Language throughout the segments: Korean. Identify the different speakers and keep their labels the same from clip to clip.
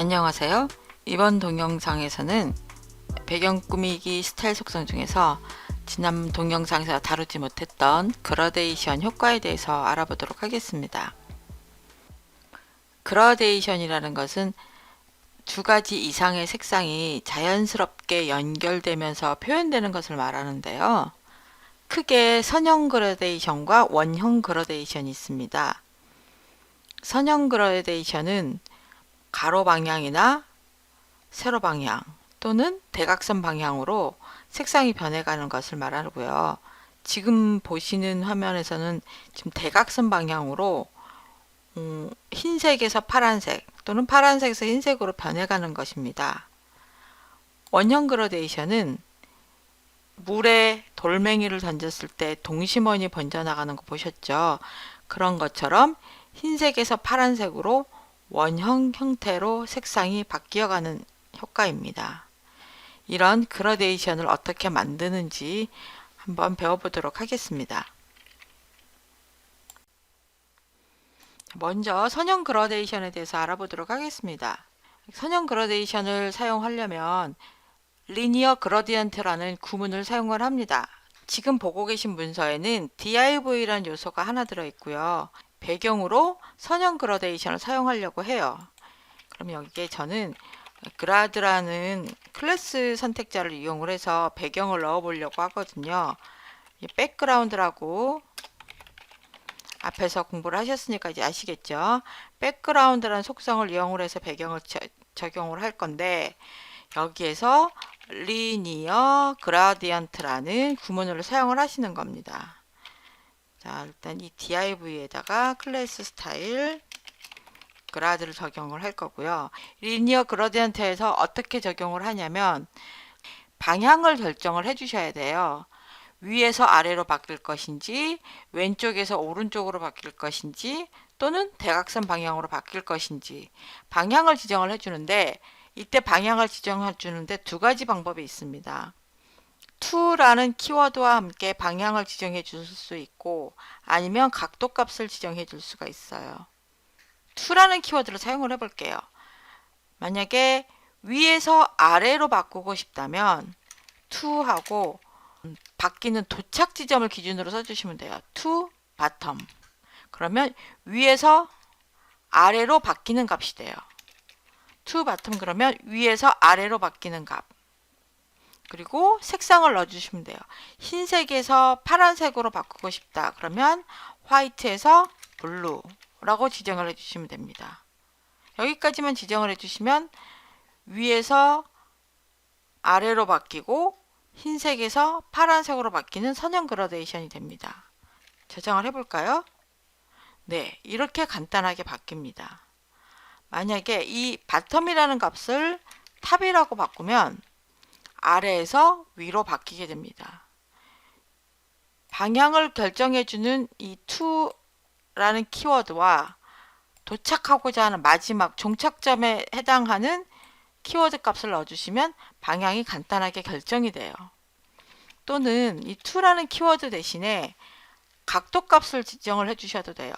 Speaker 1: 안녕하세요. 이번 동영상에서는 배경 꾸미기 스타일 속성 중에서 지난 동영상에서 다루지 못했던 그라데이션 효과에 대해서 알아보도록 하겠습니다. 그라데이션이라는 것은 두 가지 이상의 색상이 자연스럽게 연결되면서 표현되는 것을 말하는데요. 크게 선형 그라데이션과 원형 그라데이션이 있습니다. 선형 그라데이션은 가로 방향이나 세로 방향 또는 대각선 방향으로 색상이 변해가는 것을 말하고요. 지금 보시는 화면에서는 지금 대각선 방향으로 흰색에서 파란색 또는 파란색에서 흰색으로 변해가는 것입니다. 원형 그라데이션은 물에 돌멩이를 던졌을 때 동심원이 번져나가는 거 보셨죠? 그런 것처럼 흰색에서 파란색으로 원형 형태로 색상이 바뀌어가는 효과입니다. 이런 그라데이션을 어떻게 만드는지 한번 배워보도록 하겠습니다. 먼저 선형 그라데이션에 대해서 알아보도록 하겠습니다. 선형 그라데이션을 사용하려면 리니어 그라디언트라는 구문을 사용을 합니다. 지금 보고 계신 문서에는 DIV라는 요소가 하나 들어있고요. 배경으로 선형 그라데이션을 사용하려고 해요. 그럼 여기에 저는 그라드라는 클래스 선택자를 이용을 해서 배경을 넣어 보려고 하거든요. 백그라운드라고 앞에서 공부를 하셨으니까 이제 아시겠죠? 백그라운드라는 속성을 이용을 해서 배경을 적용을 할 건데 여기에서 리니어 그라디언트라는 구문을 사용을 하시는 겁니다. 자, 일단 이 div에다가 클래스 스타일 그라드를 적용을 할 거고요. 리니어 그라디언트에서 어떻게 적용을 하냐면 방향을 결정을 해 주셔야 돼요. 위에서 아래로 바뀔 것인지 왼쪽에서 오른쪽으로 바뀔 것인지 또는 대각선 방향으로 바뀔 것인지 방향을 지정을 해 주는데 이때 방향을 지정해 주는데 두 가지 방법이 있습니다. to라는 키워드와 함께 방향을 지정해 줄 수 있고 아니면 각도 값을 지정해 줄 수가 있어요. to라는 키워드를 사용을 해 볼게요. 만약에 위에서 아래로 바꾸고 싶다면 to하고 바뀌는 도착 지점을 기준으로 써주시면 돼요. to bottom. 그러면 위에서 아래로 바뀌는 값이 돼요. to bottom 그러면 위에서 아래로 바뀌는 값. 그리고 색상을 넣어주시면 돼요. 흰색에서 파란색으로 바꾸고 싶다. 그러면 화이트에서 블루라고 지정을 해주시면 됩니다. 여기까지만 지정을 해주시면 위에서 아래로 바뀌고 흰색에서 파란색으로 바뀌는 선형 그라데이션이 됩니다. 저장을 해볼까요? 네, 이렇게 간단하게 바뀝니다. 만약에 이 바텀이라는 값을 탑이라고 바꾸면 아래에서 위로 바뀌게 됩니다. 방향을 결정해주는 이 to라는 키워드와 도착하고자 하는 마지막 종착점에 해당하는 키워드 값을 넣어주시면 방향이 간단하게 결정이 돼요. 또는 이 to라는 키워드 대신에 각도 값을 지정을 해주셔도 돼요.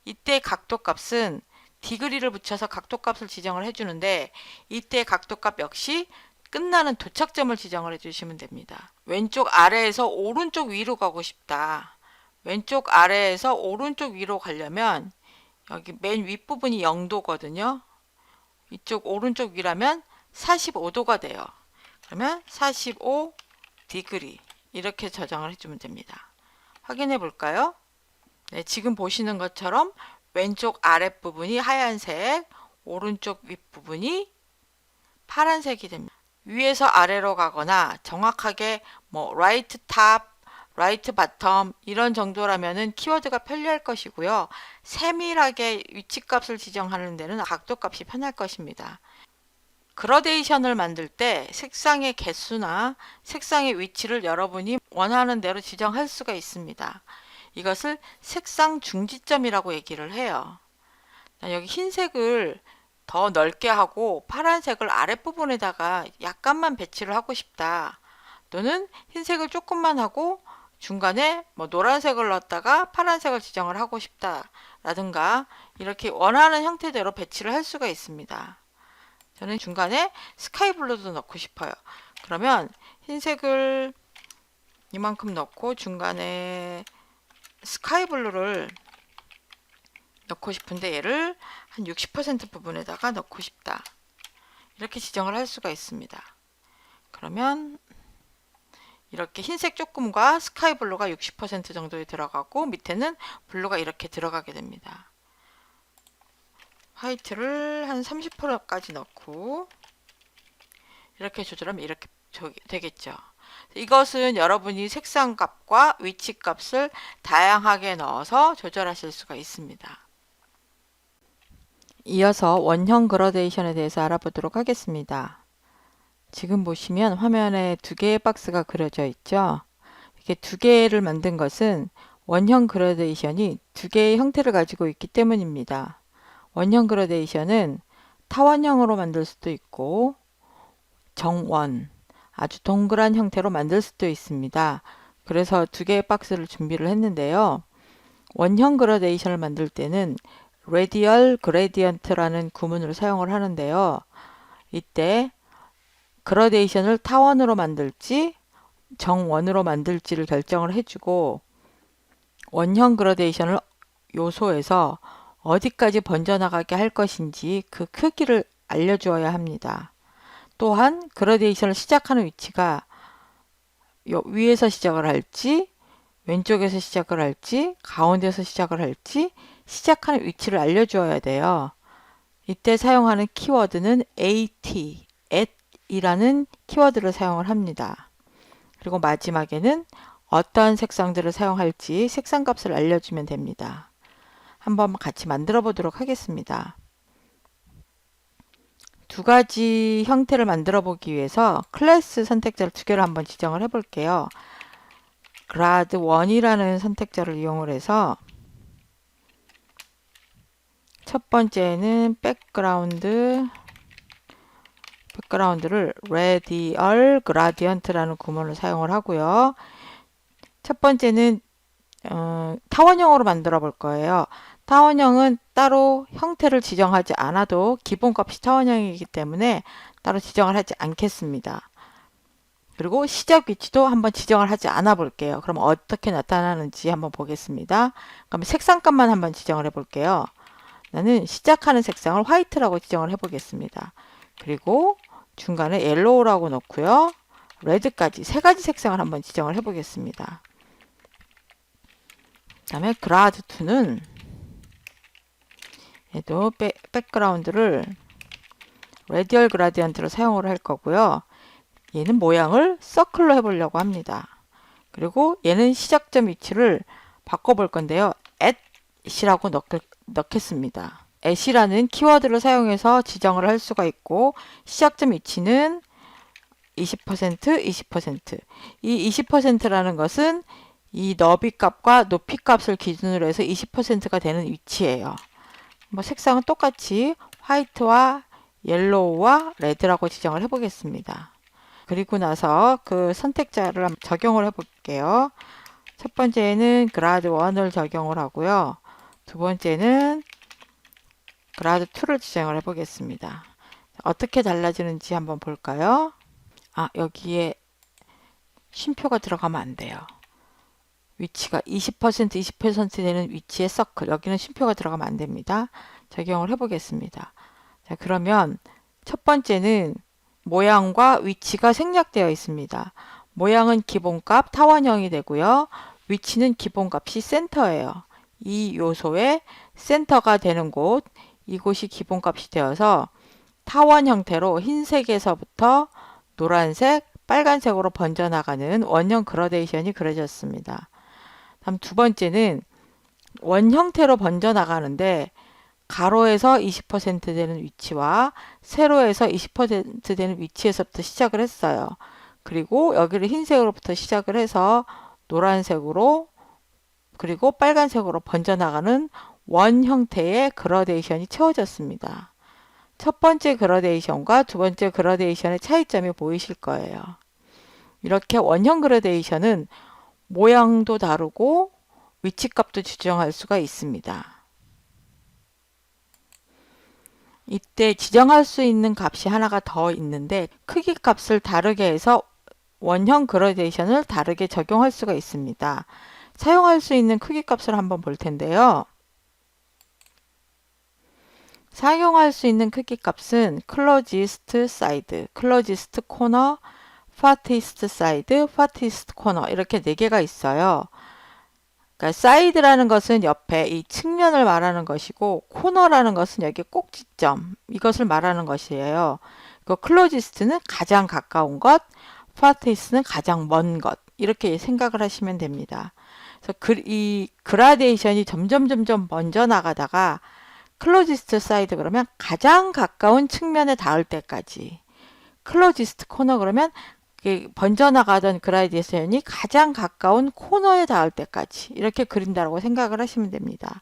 Speaker 1: 이때 각도 값은 디그리를 붙여서 각도 값을 지정을 해주는데 이때 각도 값 역시 끝나는 도착점을 지정을 해주시면 됩니다. 왼쪽 아래에서 오른쪽 위로 가고 싶다. 왼쪽 아래에서 오른쪽 위로 가려면 여기 맨 윗부분이 0도거든요. 이쪽 오른쪽 위라면 45도가 돼요. 그러면 45 디그리 이렇게 저장을 해주면 됩니다. 확인해 볼까요? 네, 지금 보시는 것처럼 왼쪽 아랫부분이 하얀색, 오른쪽 윗부분이 파란색이 됩니다. 위에서 아래로 가거나 정확하게 뭐 right top, right bottom 이런 정도라면은 키워드가 편리할 것이고요. 세밀하게 위치값을 지정하는 데는 각도 값이 편할 것입니다. 그라데이션을 만들 때 색상의 개수나 색상의 위치를 여러분이 원하는 대로 지정할 수가 있습니다. 이것을 색상 중지점이라고 얘기를 해요. 여기 흰색을 더 넓게 하고 파란색을 아랫부분에다가 약간만 배치를 하고 싶다. 또는 흰색을 조금만 하고 중간에 뭐 노란색을 넣었다가 파란색을 지정을 하고 싶다. 라든가 이렇게 원하는 형태대로 배치를 할 수가 있습니다. 저는 중간에 스카이 블루도 넣고 싶어요. 그러면 흰색을 이만큼 넣고 중간에 스카이 블루를 넣고 싶은데 얘를 한 60% 부분에다가 넣고 싶다. 이렇게 지정을 할 수가 있습니다. 그러면 이렇게 흰색 조금과 스카이 블루가 60% 정도에 들어가고 밑에는 블루가 이렇게 들어가게 됩니다. 화이트를 한 30%까지 넣고 이렇게 조절하면 이렇게 되겠죠. 이것은 여러분이 색상 값과 위치 값을 다양하게 넣어서 조절하실 수가 있습니다. 이어서 원형 그라데이션에 대해서 알아보도록 하겠습니다. 지금 보시면 화면에 두 개의 박스가 그려져 있죠. 이렇게 두 개를 만든 것은 원형 그라데이션이 두 개의 형태를 가지고 있기 때문입니다. 원형 그라데이션은 타원형으로 만들 수도 있고 정원, 아주 동그란 형태로 만들 수도 있습니다. 그래서 두 개의 박스를 준비를 했는데요. 원형 그라데이션을 만들 때는 레디얼 그레디언트라는 구문을 사용을 하는데요. 이때 그라데이션을 타원으로 만들지 정원으로 만들지를 결정을 해주고 원형 그라데이션을 요소에서 어디까지 번져나가게 할 것인지 그 크기를 알려주어야 합니다. 또한 그라데이션을 시작하는 위치가 위에서 시작을 할지 왼쪽에서 시작을 할지 가운데서 시작을 할지 시작하는 위치를 알려주어야 돼요. 이때 사용하는 키워드는 at, at이라는 키워드를 사용을 합니다. 그리고 마지막에는 어떤 색상들을 사용할지 색상 값을 알려주면 됩니다. 한번 같이 만들어 보도록 하겠습니다. 두 가지 형태를 만들어 보기 위해서 클래스 선택자를 두 개를 한번 지정을 해 볼게요. grad 1이라는 선택자를 이용을 해서 첫 번째는 백그라운드를 radial gradient라는 구문을 사용을 하고요. 첫 번째는 타원형으로 만들어 볼 거예요. 타원형은 따로 형태를 지정하지 않아도 기본값이 타원형이기 때문에 따로 지정을 하지 않겠습니다. 그리고 시작 위치도 한번 지정을 하지 않아 볼게요. 그럼 어떻게 나타나는지 한번 보겠습니다. 그럼 색상값만 한번 지정을 해 볼게요. 나는 시작하는 색상을 화이트라고 지정을 해 보겠습니다. 그리고 중간에 옐로우라고 넣고요. 레드까지 세 가지 색상을 한번 지정을 해 보겠습니다. 그 다음에 grad 2는 얘도 백그라운드를 radial gradient로 사용을 할 거고요. 얘는 모양을 서클로 해보려고 합니다. 그리고 얘는 시작점 위치를 바꿔볼 건데요. at이라고 넣겠습니다. at이라는 키워드를 사용해서 지정을 할 수가 있고 시작점 위치는 20%, 20%. 이 20%라는 것은 이 너비 값과 높이 값을 기준으로 해서 20%가 되는 위치예요. 뭐 색상은 똑같이 화이트와 옐로우와 레드라고 지정을 해보겠습니다. 그리고 나서 그 선택자를 적용을 해볼게요. 첫 번째는 grad 1을 적용을 하고요. 두 번째는 grad 2를 지정을 해보겠습니다. 어떻게 달라지는지 한번 볼까요? 여기에 쉼표가 들어가면 안 돼요. 위치가 20%, 20% 되는 위치의 서클. 여기는 쉼표가 들어가면 안 됩니다. 적용을 해보겠습니다. 자, 그러면 첫 번째는 모양과 위치가 생략되어 있습니다. 모양은 기본값 타원형이 되고요. 위치는 기본값이 센터예요. 이 요소의 센터가 되는 곳, 이곳이 기본값이 되어서 타원 형태로 흰색에서부터 노란색, 빨간색으로 번져나가는 원형 그라데이션이 그려졌습니다. 다음 두 번째는 원 형태로 번져나가는데 가로에서 20% 되는 위치와 세로에서 20% 되는 위치에서부터 시작을 했어요. 그리고 여기를 흰색으로부터 시작을 해서 노란색으로 그리고 빨간색으로 번져나가는 원 형태의 그라데이션이 채워졌습니다. 첫 번째 그라데이션과 두 번째 그라데이션의 차이점이 보이실 거예요. 이렇게 원형 그라데이션은 모양도 다르고 위치값도 지정할 수가 있습니다. 이때 지정할 수 있는 값이 하나가 더 있는데 크기 값을 다르게 해서 원형 그라데이션을 다르게 적용할 수가 있습니다. 사용할 수 있는 크기 값을 한번 볼 텐데요. 사용할 수 있는 크기 값은 closest side, closest corner, farthest side, farthest corner 이렇게 4개가 있어요. 그러니까 사이드라는 것은 옆에 이 측면을 말하는 것이고 코너라는 것은 여기 꼭지점 이것을 말하는 것이에요. 그 closest는 가장 가까운 것, farthest는 가장 먼 것 이렇게 생각을 하시면 됩니다. 그래서 이 그라데이션이 점점 먼저 나가다가 closest side 그러면 가장 가까운 측면에 닿을 때까지, closest corner 그러면 번져나가던 그라데이션이 가장 가까운 코너에 닿을 때까지 이렇게 그린다고 생각을 하시면 됩니다.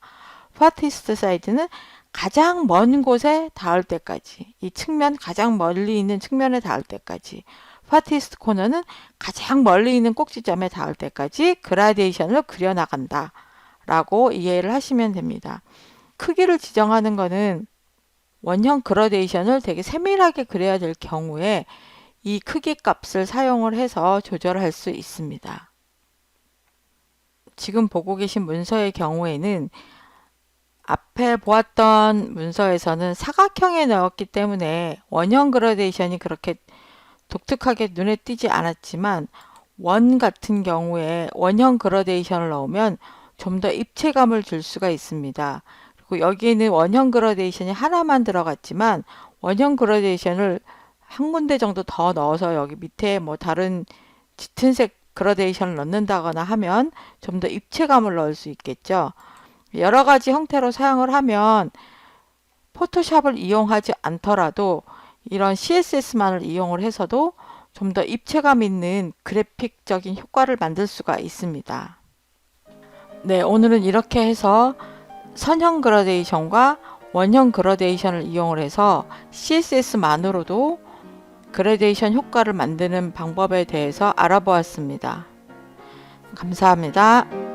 Speaker 1: farthest side는 가장 먼 곳에 닿을 때까지, 이 측면 가장 멀리 있는 측면에 닿을 때까지, farthest corner는 가장 멀리 있는 꼭지점에 닿을 때까지 그라데이션을 그려나간다 라고 이해를 하시면 됩니다. 크기를 지정하는 것은 원형 그라데이션을 되게 세밀하게 그려야 될 경우에 이 크기 값을 사용을 해서 조절할 수 있습니다. 지금 보고 계신 문서의 경우에는 앞에 보았던 문서에서는 사각형에 넣었기 때문에 원형 그라데이션이 그렇게 독특하게 눈에 띄지 않았지만 원 같은 경우에 원형 그라데이션을 넣으면 좀 더 입체감을 줄 수가 있습니다. 그리고 여기에는 원형 그라데이션이 하나만 들어갔지만 원형 그라데이션을 한 군데 정도 더 넣어서 여기 밑에 뭐 다른 짙은 색 그라데이션을 넣는다거나 하면 좀 더 입체감을 넣을 수 있겠죠. 여러 가지 형태로 사용을 하면 포토샵을 이용하지 않더라도 이런 CSS만을 이용을 해서도 좀 더 입체감 있는 그래픽적인 효과를 만들 수가 있습니다. 네, 오늘은 이렇게 해서 선형 그라데이션과 원형 그라데이션을 이용을 해서 CSS만으로도 그라데이션 효과를 만드는 방법에 대해서 알아보았습니다. 감사합니다.